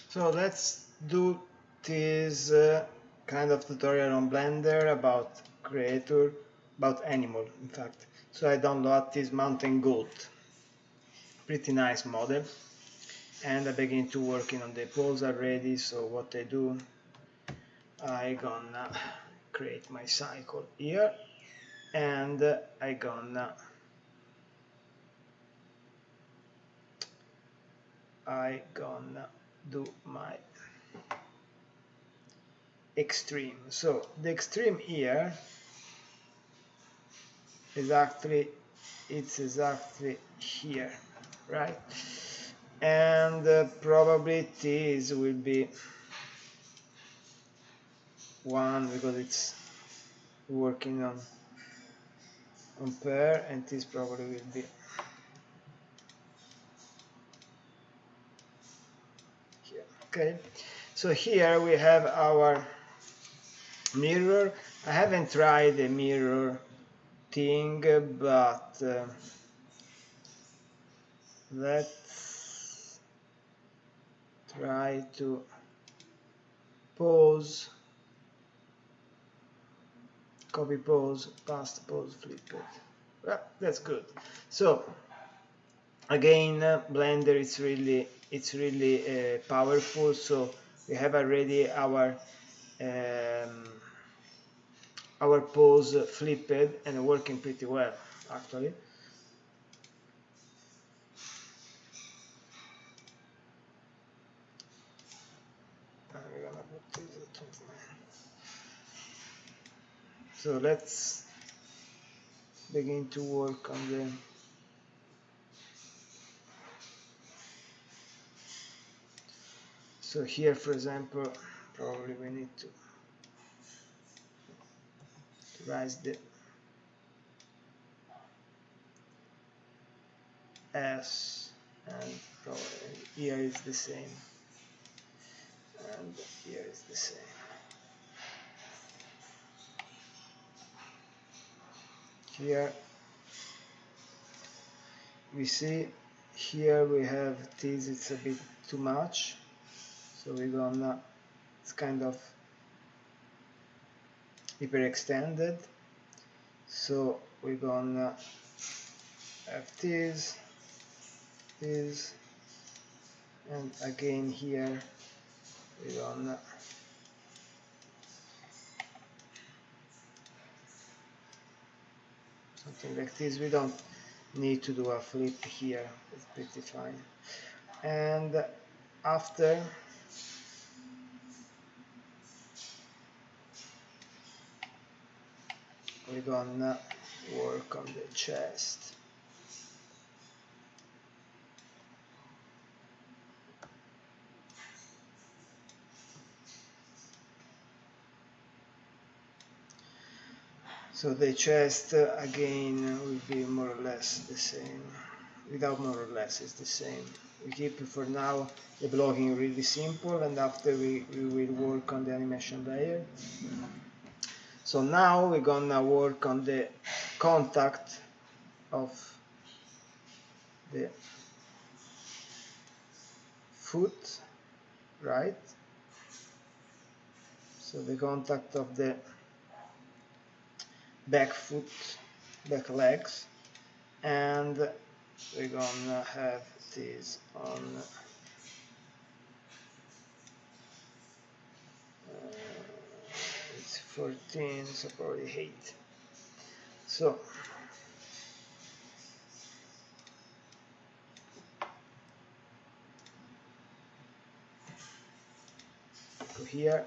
So let's do this kind of tutorial on Blender about creator, about animal in fact. So I download this mountain goat, pretty nice model, and I begin to working on the pose already. So what I do, I gonna create my cycle here, and I gonna do my extreme. So the extreme here is actually, it's exactly here, right? And probably this will be 1 because it's working on pair, and this probably will be here. Okay, so here we have our mirror. I haven't tried the mirror thing, but let's try to pose, copy pose, past pose, flip it. Well, that's good. So again, Blender it's really powerful. So we have already our pose flipped and working pretty well actually. We're gonna put this at 29. So let's begin to work on the so here, for example, probably we need to raise the S, and probably here is the same, and here is the same. Here we see, here we have this, it's a bit too much, so we're gonna, it's kind of hyperextended, so we're gonna have this, and again here we're gonna something like this. We don't need to do a flip here, it's pretty fine. And after we're gonna work on the chest. So the chest again will be more or less the same. Without more or less, it's the same. We keep for now the blocking really simple, and after we will work on the animation layer. So now we're gonna work on the contact of the foot, right? So the contact of the back foot, back legs, and we're gonna have this on it's 14, so probably 8. So go here,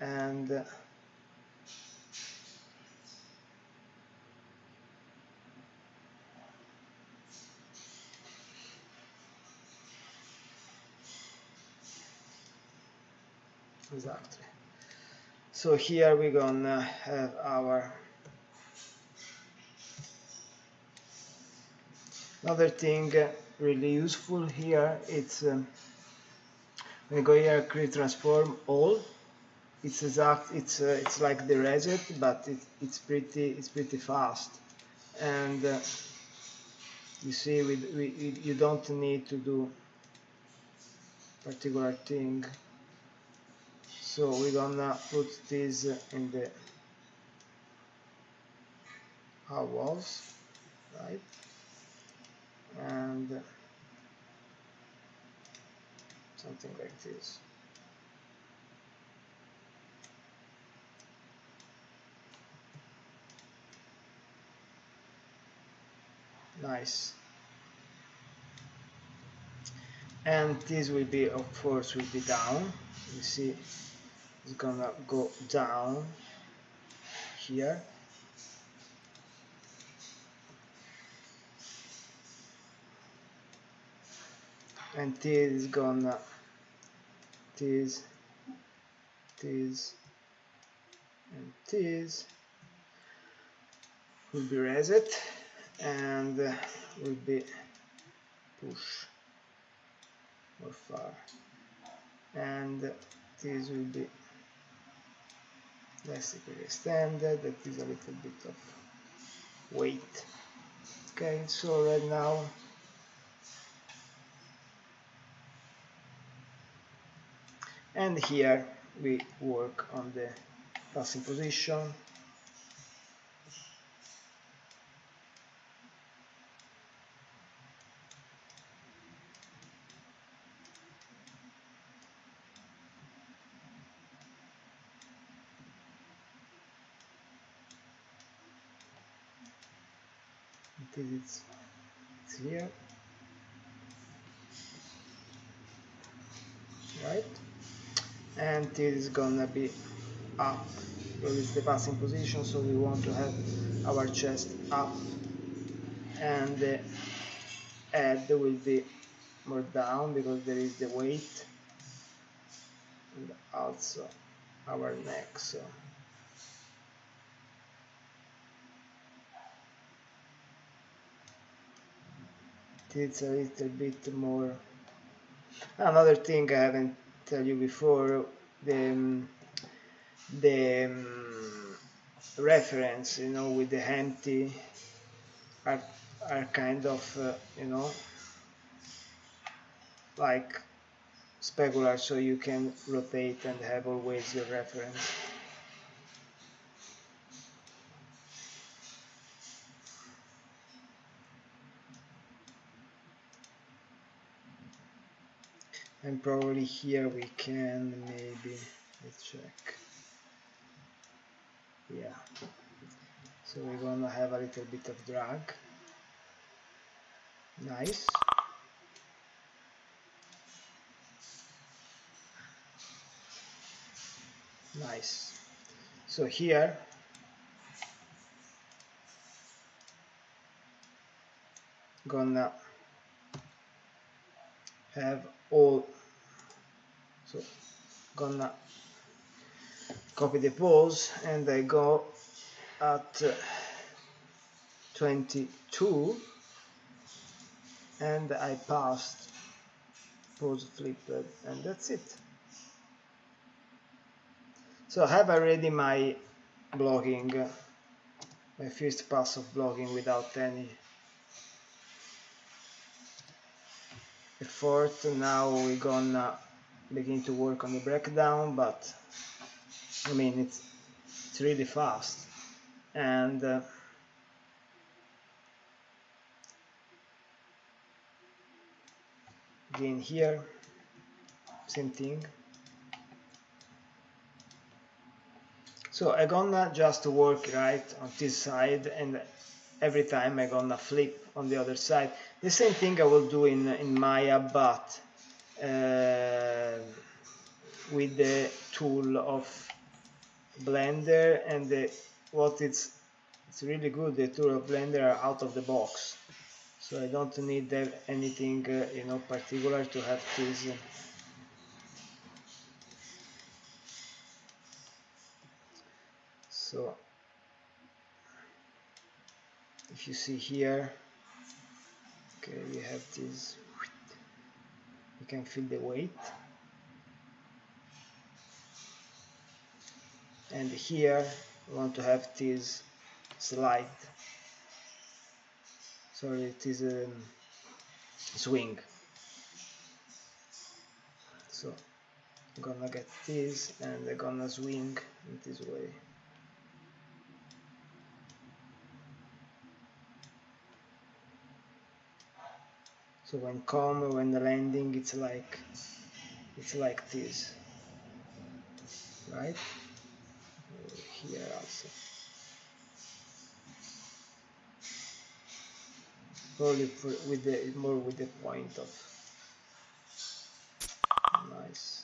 and exactly. So here we're gonna have our another thing really useful here. It's when you go here, create transform all. It's exact. It's like the reset, but it's pretty fast, and you see you don't need to do particular thing. So we're gonna put this in the half walls, right? And something like this. Nice. And this will be, of course, will be down. You see, it's gonna go down here. And this is gonna, this, and this will be reset and will be push more far. And this will be basically extended. That is a little bit of weight. Okay, so right now and here we work on the passing position. Until it's here, right? And this is gonna be up because it's the passing position, so we want to have our chest up, and the head will be more down because there is the weight, and also our neck. So it's a little bit more. Another thing I haven't tell you before, the reference, with the empty are kind of like specular, so you can rotate and have always your reference. And probably here we can maybe, let's check. Yeah, so we're gonna have a little bit of drag. Nice. Nice. So here gonna have all, so gonna copy the pose and I go at 22 and I passed pose flipped, and that's it. So I have already my blocking, my first pass of blocking without any effort. Now we're gonna begin to work on the breakdown, but I mean it's really fast. And again here, same thing. So I'm gonna just work right on this side, and every time I'm gonna flip on the other side. The same thing I will do in Maya, but with the tool of Blender, and what it's really good, the tool of Blender are out of the box, so I don't need anything particular to have this. So if you see here, okay, we have this, you can feel the weight, and here we want to have this slide, sorry, it is a swing. So I'm gonna get this and I'm gonna swing in this way. So when landing, it's like this, right? Here also. Probably with the more with the point of nice.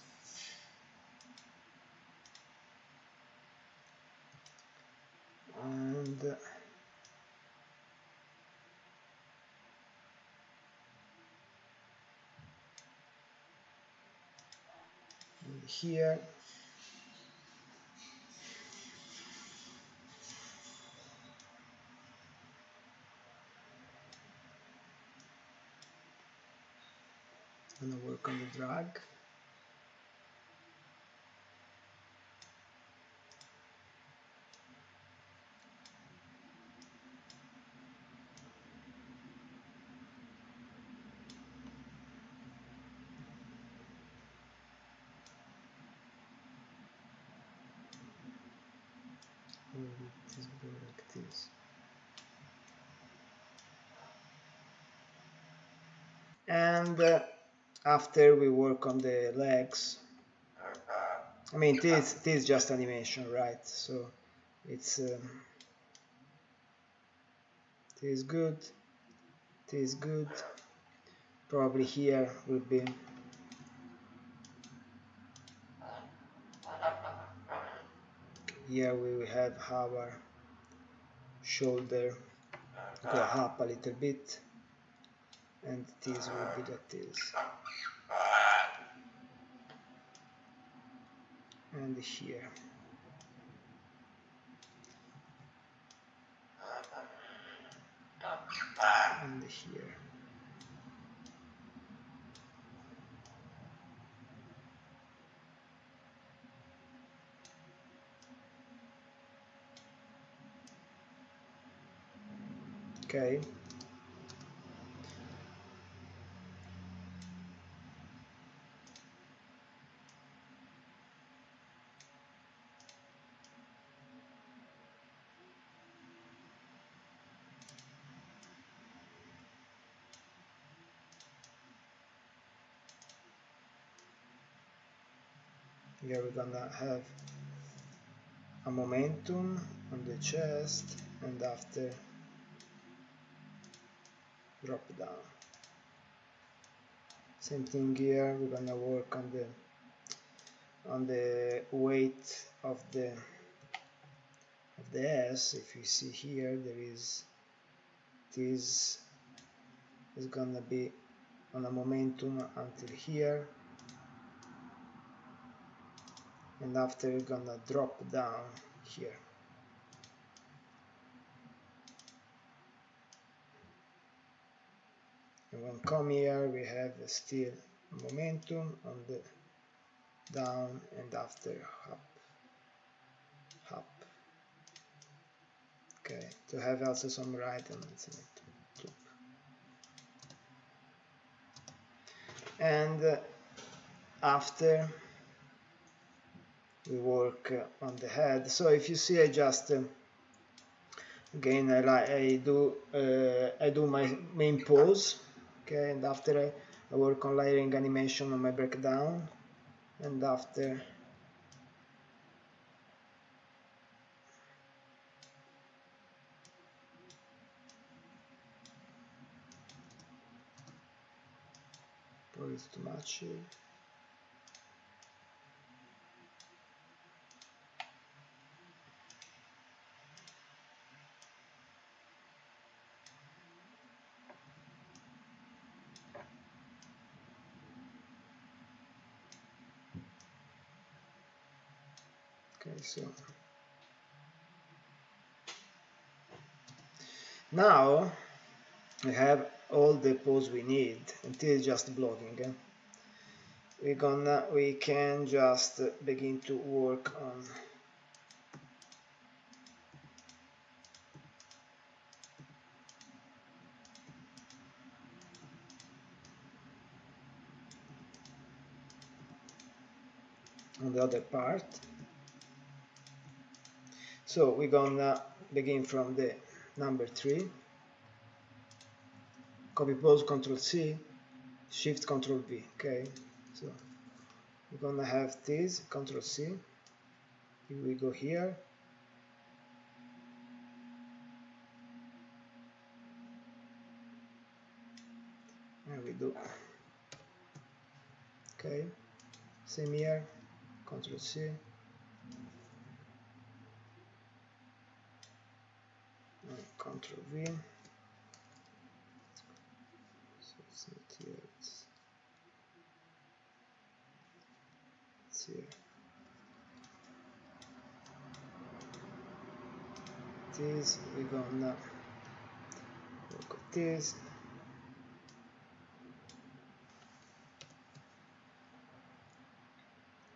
And here I'm gonna work on the drag. This go like this. And after we work on the legs, I mean this is just animation, right? So it's this is good, this is good. Probably here will be here we will have our shoulder go up a little bit, and this will be like this, and here. And here. Okay. Here we're gonna have a momentum on the chest, and after drop down. Same thing here, we're gonna work on the weight of the S. If you see here, there is this is gonna be on a momentum until here, and after we're gonna drop down here. And when come here, we have still momentum on the down, and after up. Okay, to have also some right and top. And after we work on the head. So if you see, I just again I do my main pose. Okay, and after I work on layering animation on my breakdown, and after probably it's too much here. Okay, so now we have all the pose we need, and this is just blocking. We can just begin to work on on the other part. So we're gonna begin from the number 3, copy pose, Ctrl C, Shift Ctrl V. Okay, so we're gonna have this, Ctrl C. Here we go here. And we do. Okay, same here, Ctrl C. And Ctrl V. So it's not here, it's here. This, we're gonna work with this.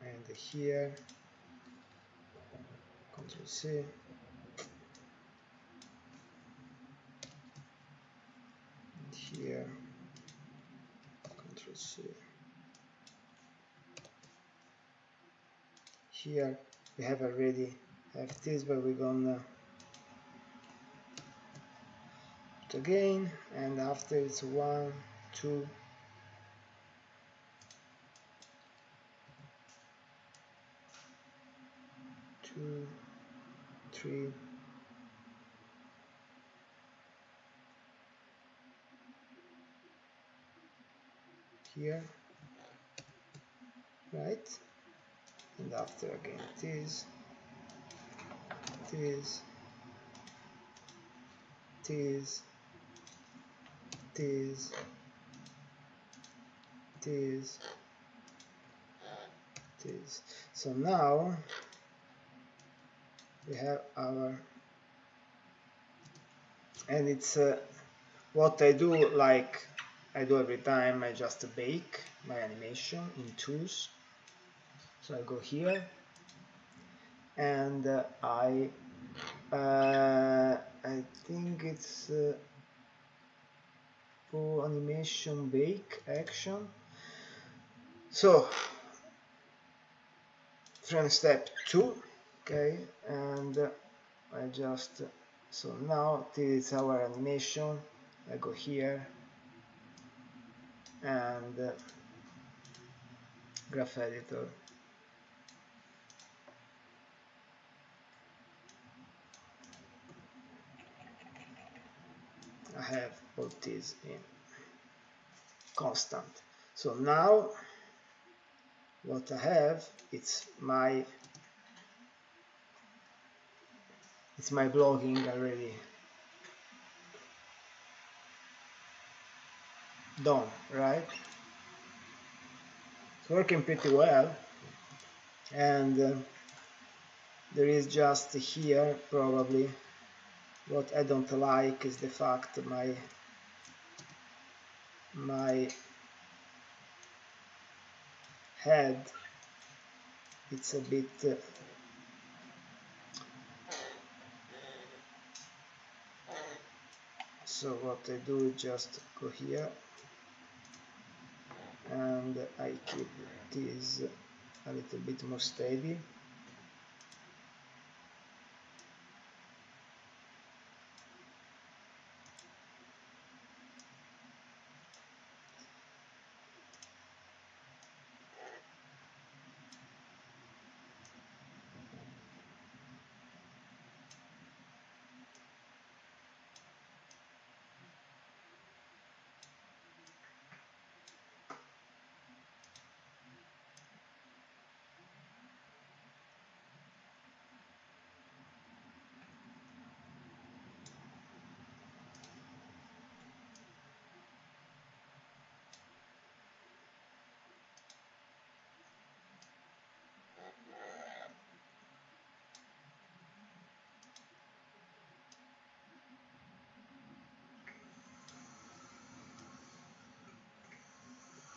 And here, Ctrl C. And here, Ctrl C. Here we have already have this, but we're gonna put again, and after it's 1, 2, 2, 3, here, right? And after again this, this, this, this, this, this. So now we have our, and it's what I do, like I do every time. I just bake my animation in tools. So I go here and I think it's full animation bake action. So frame step 2, okay, and I just, so now this is our animation. I go here and graph editor. I have all this in constant. So now what I have, it's my blogging already done, right? It's working pretty well, and there is just here probably what I don't like is the fact my head, it's a bit so what I do is just go here and I keep this a little bit more steady.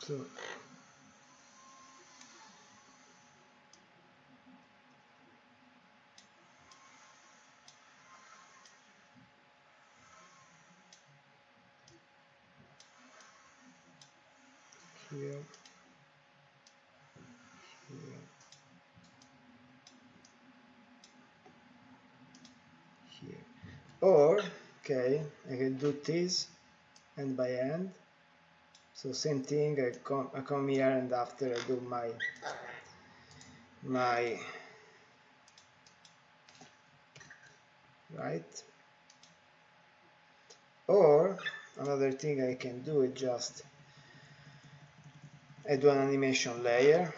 So here, here, Or okay, I can do this end by end. So same thing, I come here and after I do my right. Or another thing I can do is just add one animation layer.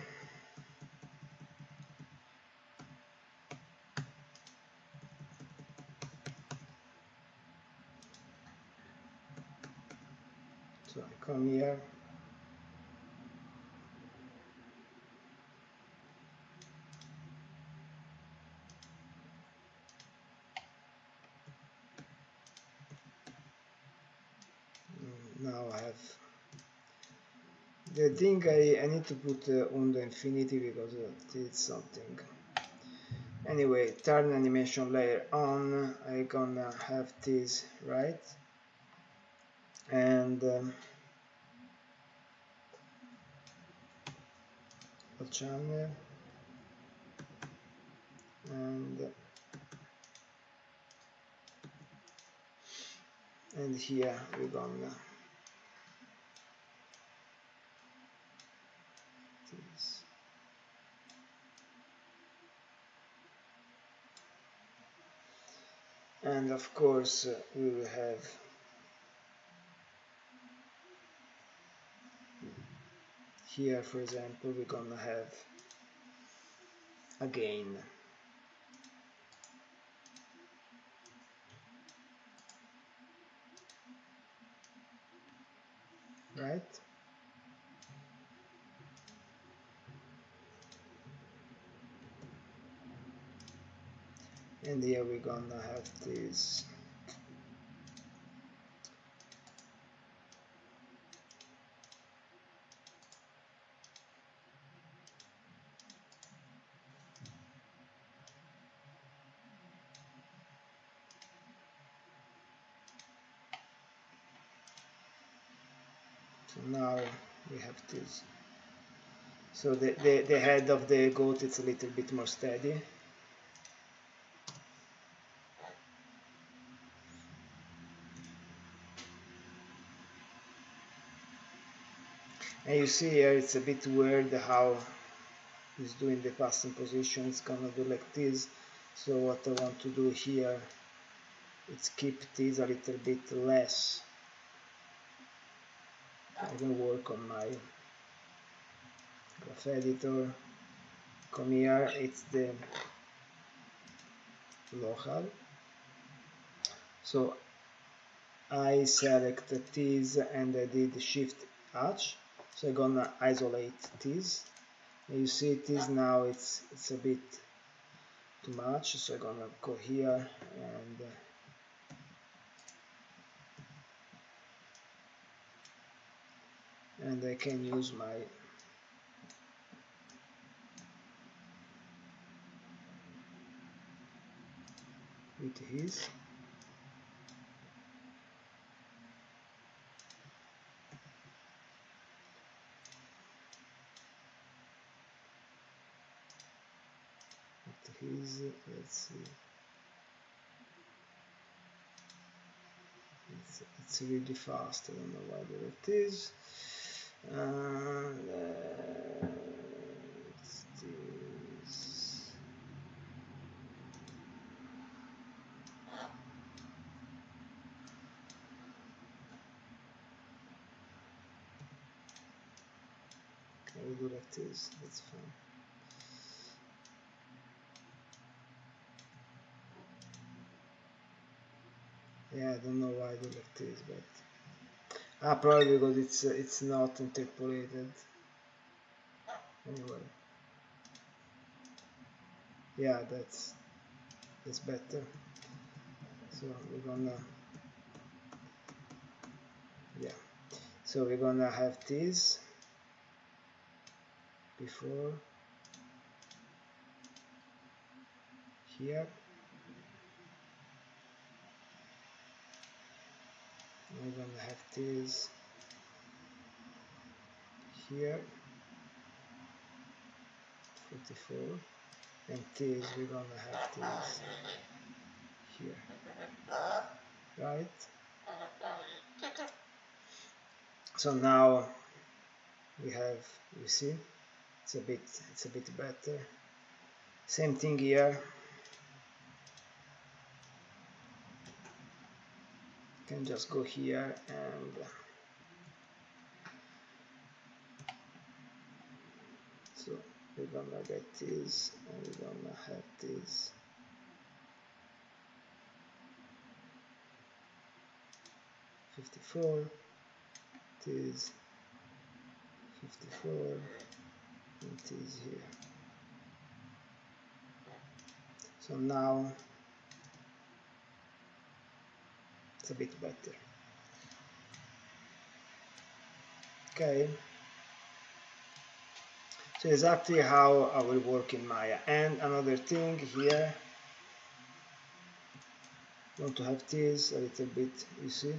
So I come here. Now I have the thing I need to put on the infinity because it's something. Anyway, turn animation layer on. I gonna have this right, and a channel, and here we're gonna this. And of course we will have here, for example, we're gonna have again, right? And here we're gonna have this so now we have this. So the head of the goat is a little bit more steady. And you see here it's a bit weird how it's doing the passing position. It's gonna do like this. So what I want to do here is keep this a little bit less. I can work on my graph editor. Come here, it's the local. So I select this and I did shift H. So I'm gonna isolate this. And you see this now it's a bit too much. So I'm gonna go here and I can use my with his. Let's see, it's really fast. I don't know why it is. It's this. Can we do like this? That's fine. Yeah, I don't know why I do like this, but probably because it's not interpolated. Anyway, yeah, that's better. So we're gonna so we're gonna have this before here. We're gonna have this here, 44, and this we're gonna have this here, right? So now we have, you see, it's a bit better. Same thing here. You can just go here and so we're gonna get this, and we're gonna have this. $54, this 54, and this here. So now it's a bit better. Okay. So exactly how I will work in Maya. And another thing here, I want to have this a little bit, you see,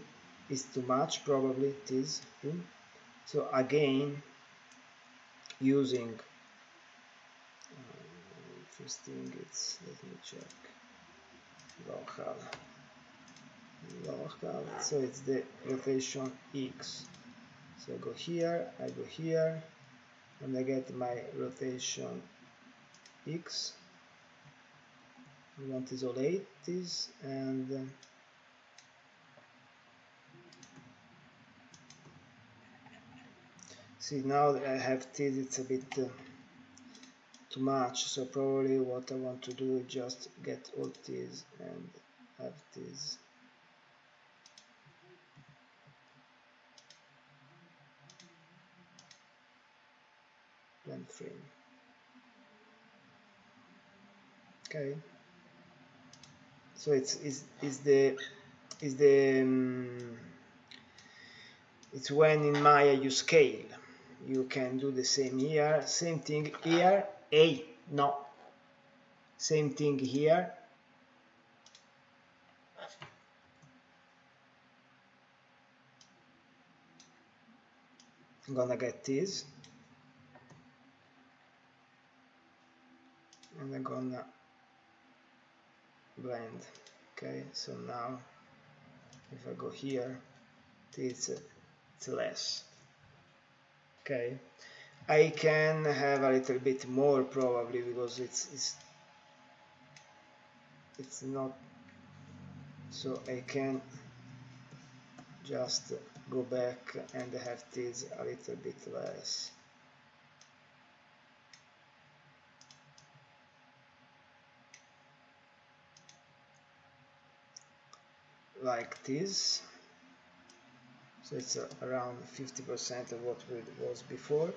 it's too much probably, this. So again, using, first thing it's, let me check, local, so it's the rotation X. So I go here, and I get my rotation X. We want isolate this, and see now that I have this, it's a bit too much, so probably what I want to do is just get all these and have this. Blend frame. Okay. So it's when in Maya you scale. You can do the same here. Same thing here. No. Same thing here. I'm gonna get this. And I'm gonna blend. Okay, so now if I go here, it's less. Okay, I can have a little bit more probably because it's not, so I can just go back and have this a little bit less. Like this. So it's around 50% of what it was before,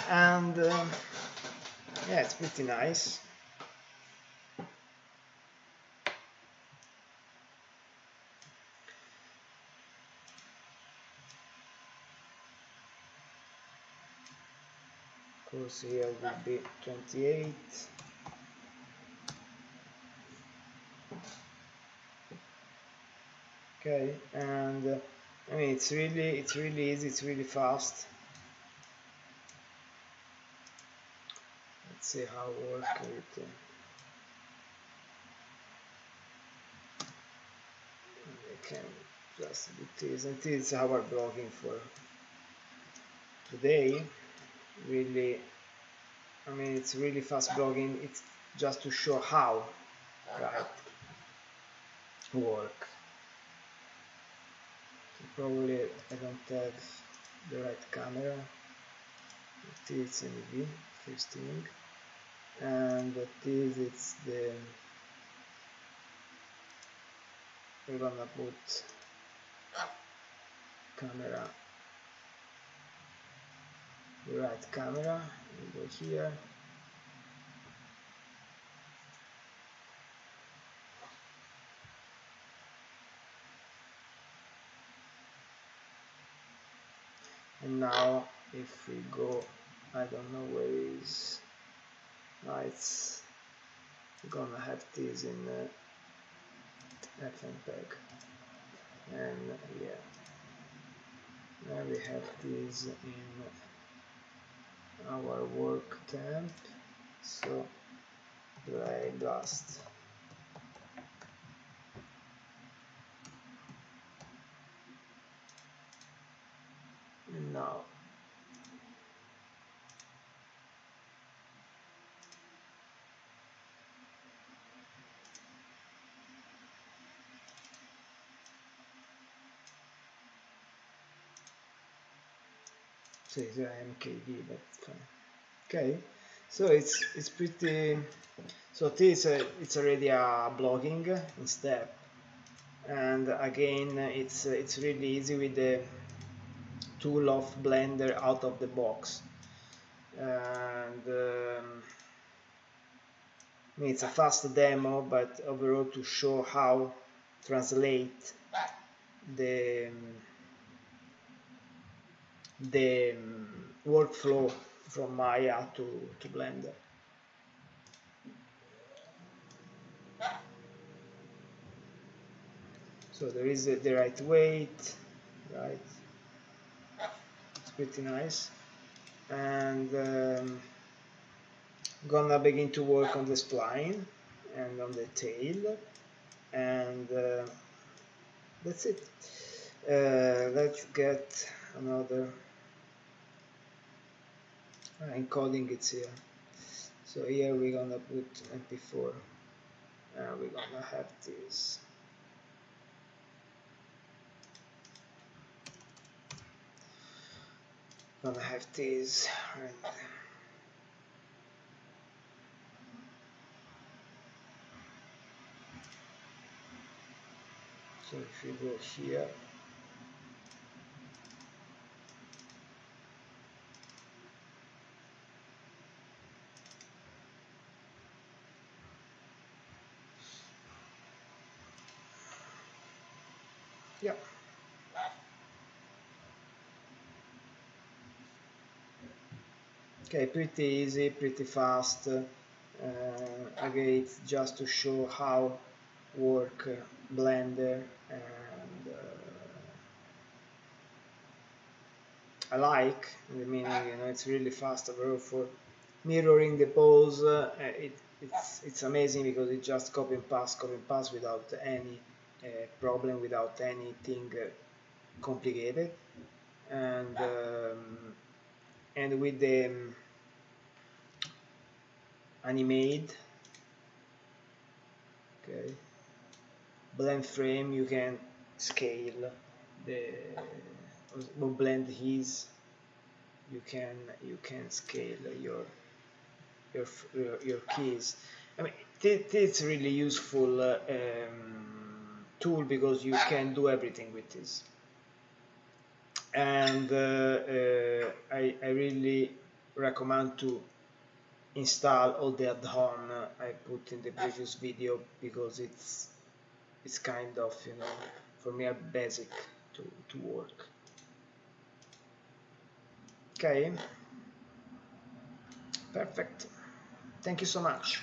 and yeah, it's pretty nice. Of course, here will be 28. Okay, and I mean it's really easy, it's really fast. Let's see how it works with. I can just do this, and this is our blogging for today. Really, I mean it's really fast blogging. It's just to show how, right, work. So probably I don't have the right camera. This NV first thing, and this it's the, we're gonna put camera, the right camera, we go here, and now if we go, I don't know where is, it's gonna have this in Fmpeg, and yeah, now we have this in our work temp, so dry blast. now. So it's MKD, but fine. Okay, so it's pretty. So this it's already a blogging in step, and again it's really easy with the tool of Blender out of the box, and I mean, it's a fast demo, but overall to show how translate the the workflow from Maya to Blender. So there is the right weight, right? It's pretty nice, and gonna begin to work on the spline and on the tail, and that's it. Let's get another encoding. It's here. So here we're gonna put MP4. We're gonna have this. Gonna have this. Right. So if you go here, yeah. Okay, pretty easy, pretty fast. Again, it's just to show how work Blender, and I like the meaning, it's really fast overall for mirroring the pose. It's amazing because it just copy and paste without any problem, without anything complicated, and with the animate, okay, blend frame, you can scale the or blend his. You can scale your keys. I mean, it's really useful tool because you can do everything with this. And I really recommend to install all the add-on I put in the previous video, because it's kind of, for me a basic to work. Okay, perfect. Thank you so much.